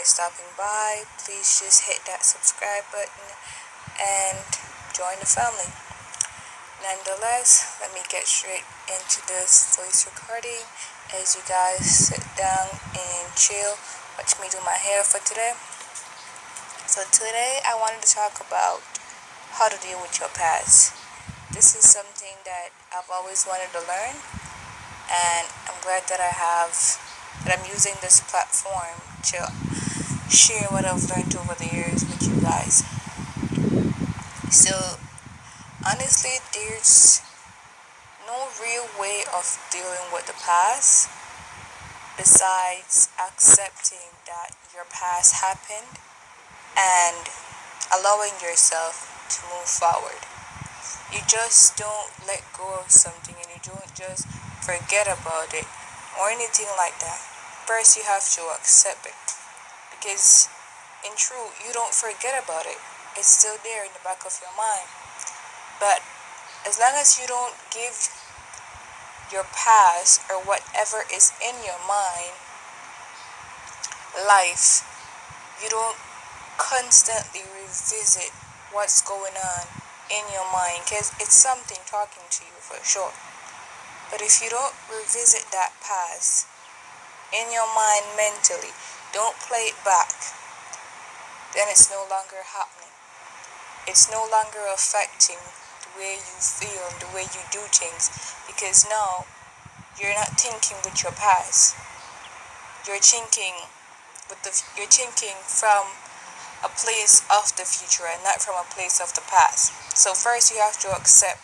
stopping by. Please just hit that subscribe button and join the family. Nonetheless, let me get straight into this voice recording as you guys sit down and chill. Watch me do my hair for today. So today I wanted to talk about how to deal with your past. This is something that I've always wanted to learn, and I'm glad that I'm using this platform to share what I've learned over the years with you guys. So honestly, there's no real way of dealing with the past besides accepting that your past happened and allowing yourself to move forward. You just don't let go of something and you don't just forget about it or anything like that. First, you have to accept it because, in truth, you don't forget about it. It's still there in the back of your mind. But as long as you don't give your past or whatever is in your mind life, you don't constantly revisit what's going on in your mind because it's something talking to you for sure. But if you don't revisit that past in your mind mentally, don't play it back, then it's no longer happening. It's no longer affecting the way you feel and the way you do things because now you're not thinking with your past. You're thinking you're thinking from a place of the future and not from a place of the past. So first you have to accept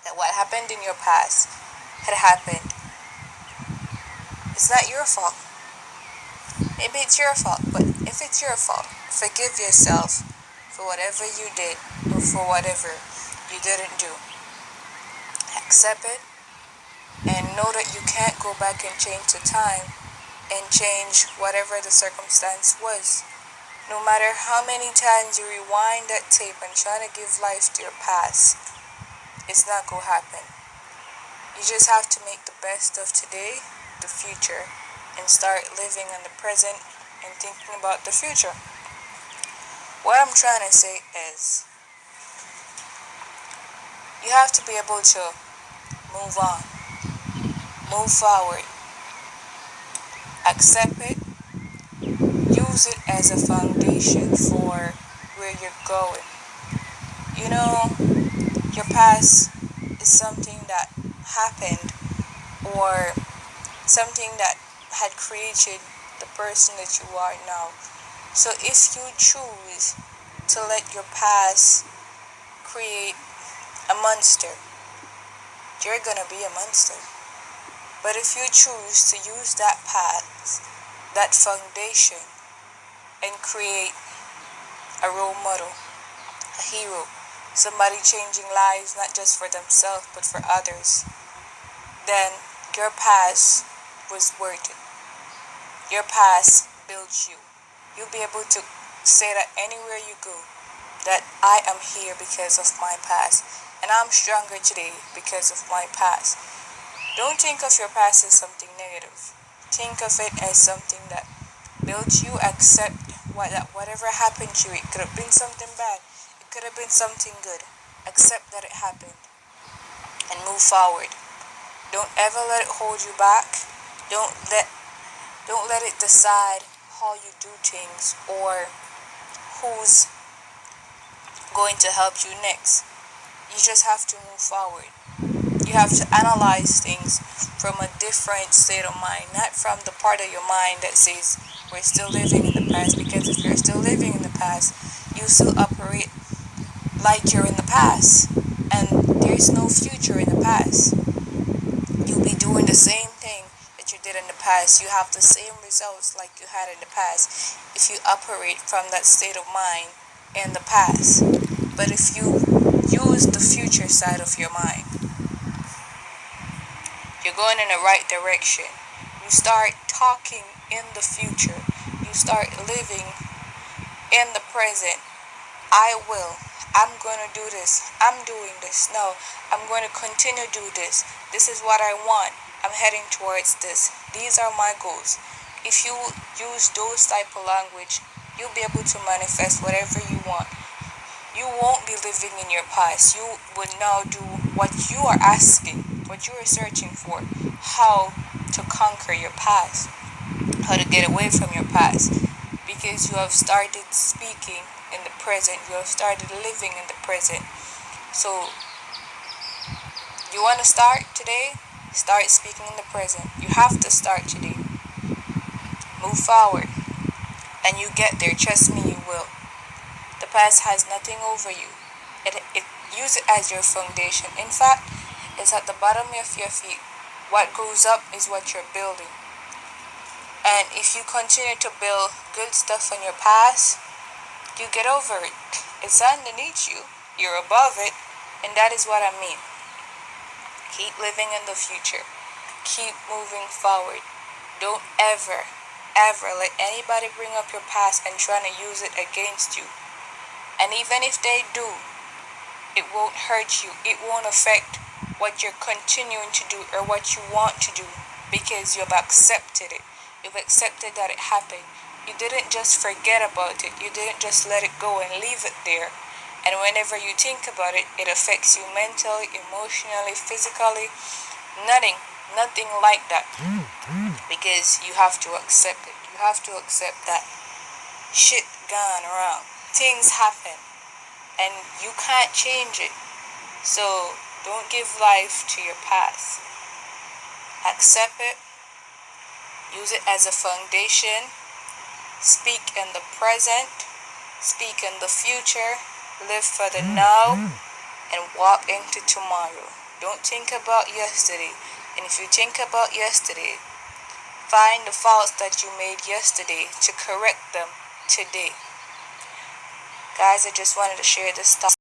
that what happened in your past had happened. It's not your fault. Maybe it's your fault, but if it's your fault, forgive yourself for whatever you did or for whatever you didn't do. Accept it and know that you can't go back and change the time and change whatever the circumstance was. No matter how many times you rewind that tape and try to give life to your past, it's not going to happen. You just have to make the best of today, the future, and start living in the present and thinking about the future. What I'm trying to say is, you have to be able to move on, move forward, accept it, use it as a foundation for where you're going. You know, your past is something that happened or something that had created the person that you are now. So if you choose to let your past create a monster, you're gonna be a monster. But if you choose to use that past, that foundation, and create a role model, a hero, somebody changing lives not just for themselves but for others, then your past was worth it. Your past built you. You'll be able to say that anywhere you go, that I am here because of my past, and I'm stronger today because of my past. Don't think of your past as something negative. Think of it as something that built you. Accept whatever happened to you. It could have been something bad. It could have been something good. Accept that it happened and move forward. Don't ever let it hold you back. Don't let it decide how you do things or who's going to help you next. You just have to move forward. You have to analyze things from a different state of mind, not from the part of your mind that says we're still living in the past, because if you're still living in the past, you still operate like you're in the past, and there's no future in the past. You'll be doing the same thing that you did in the past. You have the same results like you had in the past if you operate from that state of mind in the past. But if you use the future side of your mind, you're going in the right direction. You start talking in the future. You start living in the present. I will. I'm going to do this. I'm doing this. No, I'm going to continue to do this. This is what I want. I'm heading towards this. These are my goals. If you use those type of language, you'll be able to manifest whatever you want. You won't be living in your past. You would now do what you are asking, what you are searching for, how to conquer your past, how to get away from your past, because you have started speaking in the present, you have started living in the present. So you want to start today? Start speaking in the present. You have to start today. Move forward. And you get there. Trust me, you will. The past has nothing over you. Use it as your foundation. In fact, it's at the bottom of your feet. What goes up is what you're building. And if you continue to build good stuff on your past, you get over it. It's underneath you. You're above it. And that is what I mean. Keep living in the future. Keep moving forward. Don't ever, ever let anybody bring up your past and try to use it against you. And even if they do, it won't hurt you. It won't affect what you're continuing to do or what you want to do, because you've accepted it. You've accepted that it happened. You didn't just forget about it. You didn't just let it go and leave it there. And whenever you think about it, it affects you mentally, emotionally, physically. Nothing like that. Because you have to accept it. You have to accept that shit gone wrong. Things happen. And you can't change it. So don't give life to your past. Accept it. Use it as a foundation. Speak in the present. Speak in the future. Live for the now. And walk into tomorrow. Don't think about yesterday. And if you think about yesterday, find the faults that you made yesterday to correct them today. Guys, I just wanted to share this stuff.